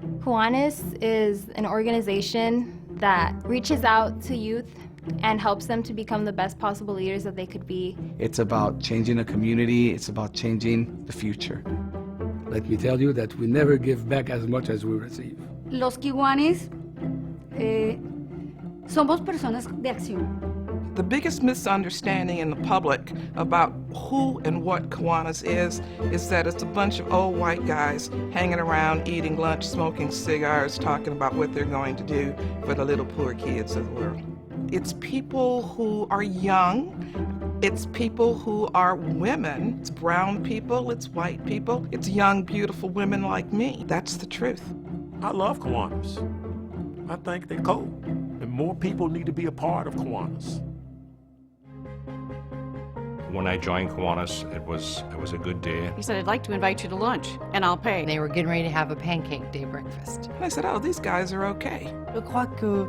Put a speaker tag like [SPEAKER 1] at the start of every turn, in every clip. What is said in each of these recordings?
[SPEAKER 1] Kiwanis is an organization that reaches out to youth and helps them to become the best possible leaders that they could be.
[SPEAKER 2] It's about changing a community. It's about changing the future.
[SPEAKER 3] Let me tell you that we never give back as much as we receive.
[SPEAKER 4] Los Kiwanis somos personas de acción.
[SPEAKER 5] The biggest misunderstanding in the public about who and what Kiwanis is that it's a bunch of old white guys hanging around, eating lunch, smoking cigars, talking about what they're going to do for the little poor kids of the world. It's people who are young. It's people who are women. It's brown people, it's white people, it's young, beautiful women like me. That's the truth.
[SPEAKER 6] I love Kiwanis. I think they're cool. And more people need to be a part of Kiwanis.
[SPEAKER 7] When I joined Kiwanis, it was a good day.
[SPEAKER 8] He said, I'd like to invite you to lunch, and I'll pay.
[SPEAKER 9] They were getting ready to have a pancake day breakfast.
[SPEAKER 5] And I said, oh, these guys are okay.
[SPEAKER 10] Je crois que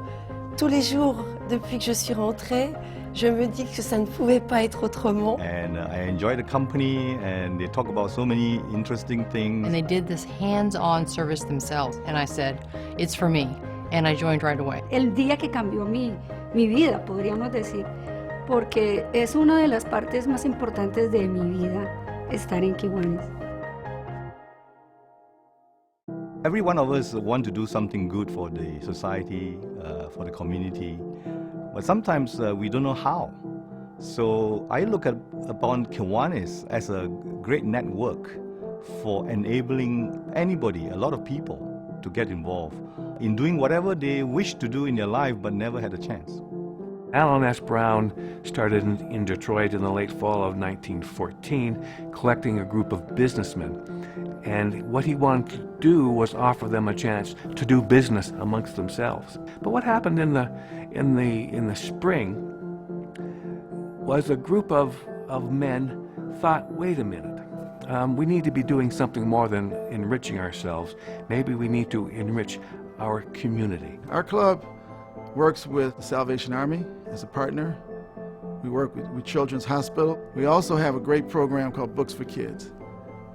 [SPEAKER 10] tous les jours, depuis que je suis rentrée, je me dis que ça ne pouvait pas être autrement.
[SPEAKER 11] And I enjoy the company, and they talk about so many interesting things.
[SPEAKER 9] And they did this hands-on service themselves. And I said, it's for me. And I joined right away.
[SPEAKER 4] El día que cambió mi vida, podríamos decir, porque es una de las partes más importantes de mi vida estar en Kiwanis.
[SPEAKER 11] Every one of us want to do something good for the society, for the community, but sometimes we don't know how. So I look upon Kiwanis as a great network for enabling anybody, a lot of people, to get involved in doing whatever they wish to do in their life but never had a chance.
[SPEAKER 12] Alan S. Brown started in Detroit in the late fall of 1914, collecting a group of businessmen. And what he wanted to do was offer them a chance to do business amongst themselves. But what happened in the spring was a group of men thought, wait a minute, we need to be doing something more than enriching ourselves. Maybe we need to enrich our community.
[SPEAKER 13] Our club works with the Salvation Army as a partner. We work with Children's Hospital. We also have a great program called Books for Kids.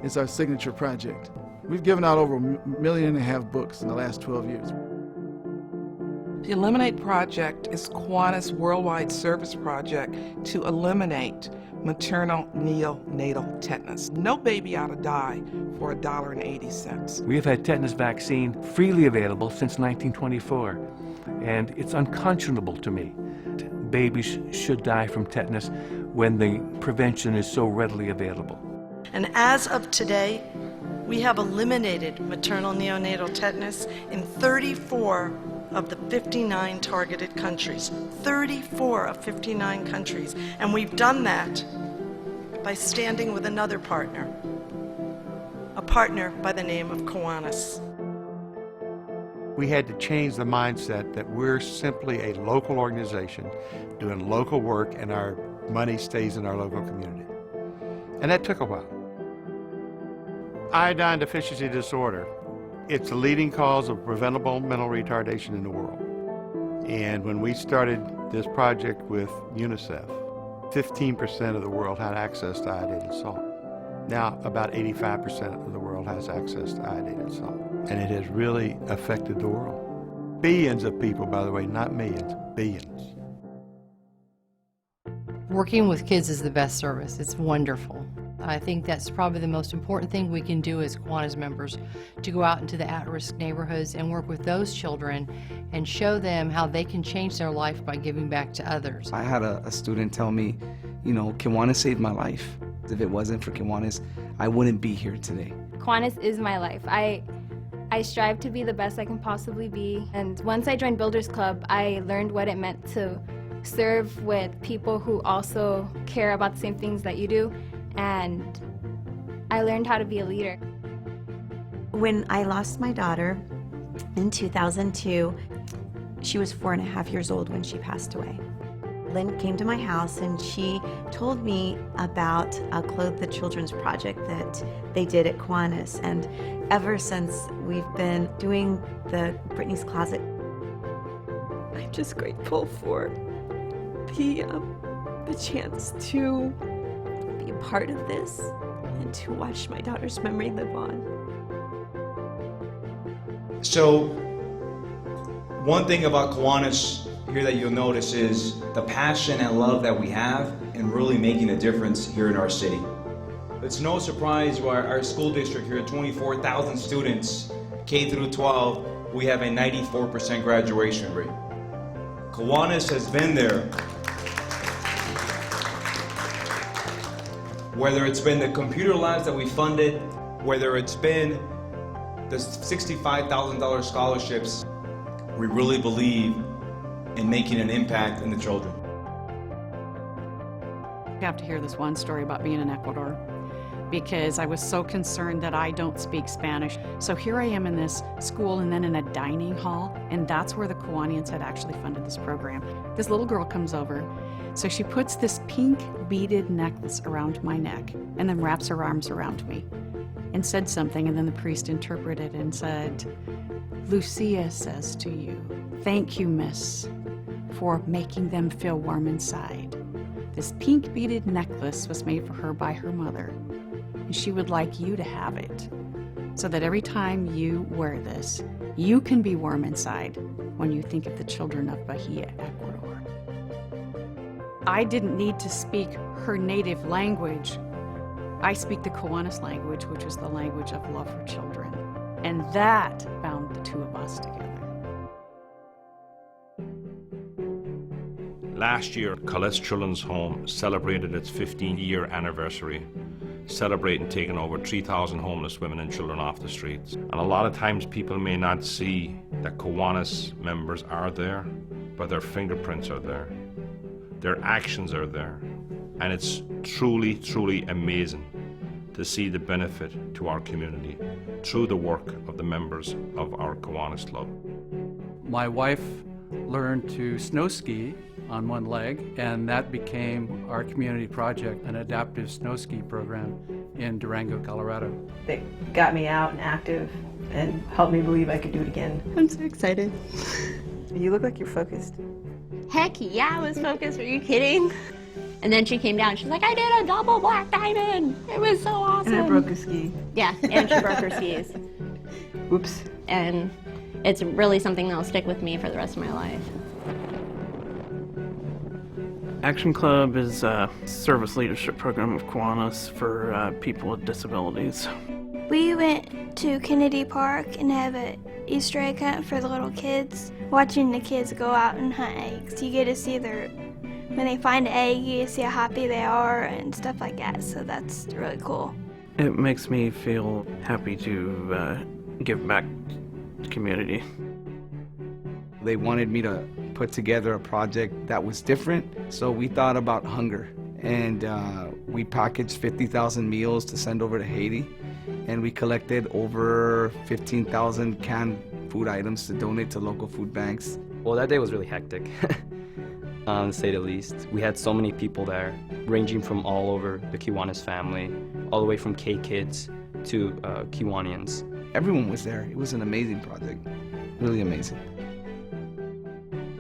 [SPEAKER 13] It's our signature project. We've given out over 1.5 million books in the last 12 years.
[SPEAKER 5] The Eliminate Project is Kiwanis' worldwide service project to eliminate maternal neonatal tetanus. No baby ought to die for $1.80.
[SPEAKER 12] We have had tetanus vaccine freely available since 1924, and it's unconscionable to me. Babies should die from tetanus when the prevention is so readily available.
[SPEAKER 14] And as of today, we have eliminated maternal neonatal tetanus in 34 of the 59 targeted countries. 34 of 59 countries. And we've done that by standing with another partner, a partner by the name of Kiwanis.
[SPEAKER 15] We had to change the mindset that we're simply a local organization doing local work and our money stays in our local community. And that took a while. Iodine deficiency disorder. It's the leading cause of preventable mental retardation in the world. And when we started this project with UNICEF, 15% of the world had access to iodinated salt. Now, about 85% of the world has access to iodinated salt. And it has really affected the world. Billions of people, by the way, not millions, billions.
[SPEAKER 9] Working with kids is the best service. It's wonderful. I think that's probably the most important thing we can do as Kiwanis members, to go out into the at-risk neighborhoods and work with those children and show them how they can change their life by giving back to others.
[SPEAKER 2] I had a student tell me, you know, Kiwanis saved my life. If it wasn't for Kiwanis, I wouldn't be here today.
[SPEAKER 1] Kiwanis is my life. I strive to be the best I can possibly be. And once I joined Builders Club, I learned what it meant to serve with people who also care about the same things that you do. And I learned how to be a leader.
[SPEAKER 16] When I lost my daughter in 2002, she was 4.5 years old when she passed away. Lynn came to my house and she told me about a Clothe the Children's project that they did at Kiwanis. And ever since we've been doing the Brittany's Closet, I'm just grateful for the chance to be a part of this and to watch my daughter's memory live on.
[SPEAKER 17] So one thing about Kiwanis here that you'll notice is the passion and love that we have in really making a difference here in our city. It's no surprise why our school district here, 24,000 students, K through 12, we have a 94% graduation rate. Kiwanis has been there. Whether it's been the computer labs that we funded, whether it's been the $65,000 scholarships, we really believe in making an impact in the children.
[SPEAKER 8] You have to hear this one story about being in Ecuador, because I was so concerned that I don't speak Spanish. So here I am in this school and then in a dining hall, and that's where the Kiwanians had actually funded this program. This little girl comes over, so she puts this pink beaded necklace around my neck and then wraps her arms around me and said something, and then the priest interpreted and said, "Lucia says to you, thank you, miss, for making them feel warm inside. This pink beaded necklace was made for her by her mother, and she would like you to have it, so that every time you wear this, you can be warm inside when you think of the children of Bahia, Ecuador." I didn't need to speak her native language. I speak the Kiwanis language, which is the language of love for children. And that bound the two of us together.
[SPEAKER 7] Last year, Colette's Children's Home celebrated its 15-year anniversary, celebrating taking over 3,000 homeless women and children off the streets. And a lot of times people may not see that Kiwanis members are there, but their fingerprints are there. Their actions are there. And it's truly, truly amazing to see the benefit to our community through the work of the members of our Kiwanis Club.
[SPEAKER 18] My wife learned to snow ski on one leg, and that became our community project, an adaptive snow ski program in Durango, Colorado.
[SPEAKER 19] They got me out and active and helped me believe I could do it again.
[SPEAKER 20] I'm so excited.
[SPEAKER 19] You look like you're focused.
[SPEAKER 20] Heck yeah, I was focused. Are you kidding? And then she came down. She's like, I did a double black diamond. It was so awesome.
[SPEAKER 19] And I broke a ski.
[SPEAKER 20] Yeah, and she broke her skis.
[SPEAKER 19] Oops.
[SPEAKER 20] And it's really something that'll stick with me for the rest of my life.
[SPEAKER 21] Action Club is a service leadership program of Kiwanis for people with disabilities.
[SPEAKER 22] We went to Kennedy Park and have an Easter egg hunt for the little kids. Watching the kids go out and hunt eggs, you get to see when they find an egg, you get to see how happy they are and stuff like that, so that's really cool.
[SPEAKER 21] It makes me feel happy to give back to the community.
[SPEAKER 2] They wanted me to put together a project that was different, so we thought about hunger. And we packaged 50,000 meals to send over to Haiti, and we collected over 15,000 canned food items to donate to local food banks.
[SPEAKER 23] Well, that day was really hectic, to say the least. We had so many people there, ranging from all over the Kiwanis family, all the way from K-Kids to Kiwanians.
[SPEAKER 2] Everyone was there. It was an amazing project, really amazing.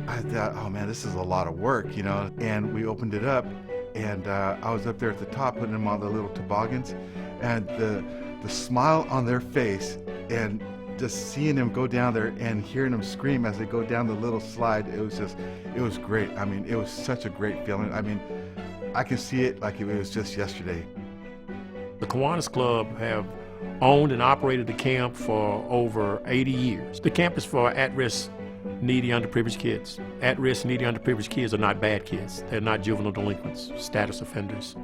[SPEAKER 24] I thought, oh man, this is a lot of work, you know, and we opened it up, and I was up there at the top putting them on the little toboggans, and the smile on their face, and just seeing them go down there and hearing them scream as they go down the little slide, it was great. I mean, it was such a great feeling. I mean, I can see it like it was just yesterday.
[SPEAKER 6] The Kiwanis Club have owned and operated the camp for over 80 years. The camp is for at-risk, needy, underprivileged kids. At-risk, needy, underprivileged kids are not bad kids. They're not juvenile delinquents, status offenders.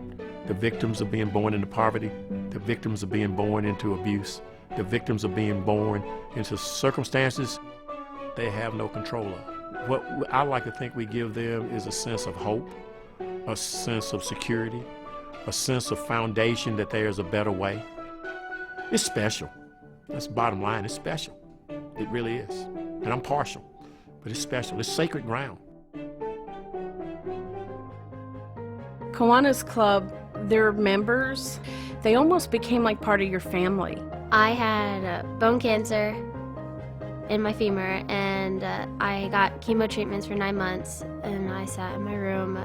[SPEAKER 6] The victims of being born into poverty. The victims of being born into abuse. The victims of being born into circumstances they have no control of. What I like to think we give them is a sense of hope, a sense of security, a sense of foundation that there is a better way. It's special. That's the bottom line. It's special. It really is. And I'm partial, but it's special. It's sacred ground.
[SPEAKER 8] Kiwanis Club, their members, they almost became like part of your family.
[SPEAKER 25] I had bone cancer in my femur, and I got chemo treatments for 9 months, and I sat in my room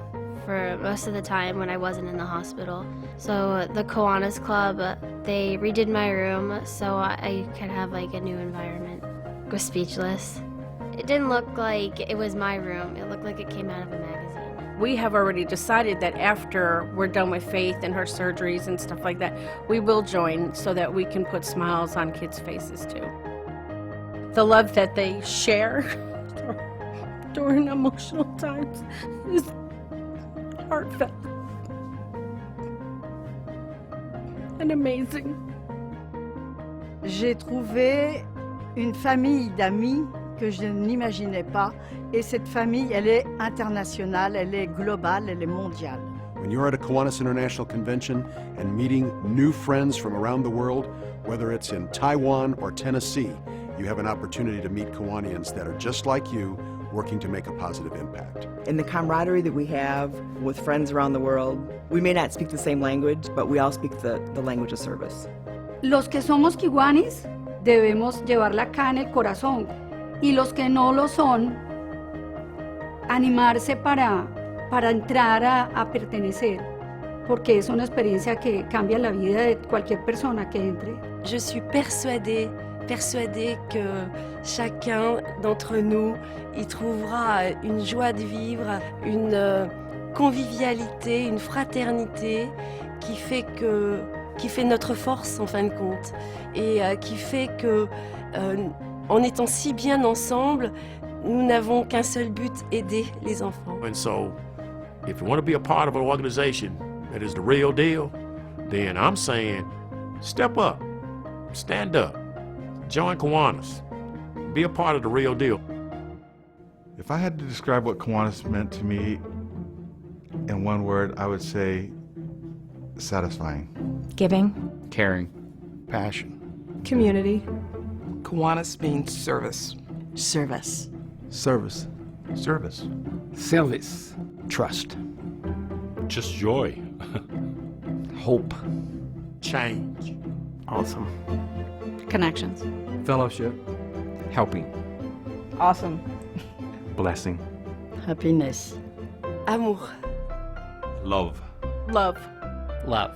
[SPEAKER 25] for most of the time when I wasn't in the hospital. So the Kiwanis Club, they redid my room so I could have like a new environment. was speechless. It didn't look like it was my room. It looked like it came out of a magazine.
[SPEAKER 3] We have already decided that after we're done with Faith and her surgeries and stuff like that, we will join so that we can put smiles on kids' faces too. The love that they share during emotional times is heartfelt and amazing.
[SPEAKER 4] J'ai trouvé une famille d'amis que je n'imaginais pas, et cette famille, elle est internationale, elle est globale, elle est mondiale.
[SPEAKER 10] When you're at a Kiwanis International Convention and meeting new friends from around the world, whether it's in Taiwan or Tennessee, you have an opportunity to meet Kiwanians that are just like you, working to make a positive impact.
[SPEAKER 11] And the camaraderie that we have with friends around the world, we may not speak the same language, but we all speak the language of service.
[SPEAKER 13] Los que somos Kiwanis debemos llevarla acá en el corazón, y los que no lo son, animarse para entrar a pertenecer, porque es una experiencia que cambia la vida de cualquier persona que entre.
[SPEAKER 26] Je suis persuadée que chacun d'entre nous y trouvera une joie de vivre, une convivialité, une fraternité qui fait notre force en fin de compte, et qui fait que en étant si bien ensemble, nous n'avons qu'un seul but, aider les enfants.
[SPEAKER 6] And so, if you want to be a part of an organization that is the real deal, then I'm saying, step up, stand up, join Kiwanis, be a part of the real deal.
[SPEAKER 24] If I had to describe what Kiwanis meant to me in one word, I would say satisfying.
[SPEAKER 16] Giving.
[SPEAKER 27] Caring.
[SPEAKER 15] Passion.
[SPEAKER 19] Community.
[SPEAKER 5] Kiwanis means service.
[SPEAKER 11] Service.
[SPEAKER 24] Service. Service.
[SPEAKER 27] Service. Trust.
[SPEAKER 7] Just joy.
[SPEAKER 27] Hope.
[SPEAKER 6] Change.
[SPEAKER 21] Awesome.
[SPEAKER 8] Connections.
[SPEAKER 18] Fellowship.
[SPEAKER 27] Helping.
[SPEAKER 19] Awesome.
[SPEAKER 12] Blessing.
[SPEAKER 4] Happiness.
[SPEAKER 20] Amour.
[SPEAKER 7] Love.
[SPEAKER 3] Love.
[SPEAKER 27] Love.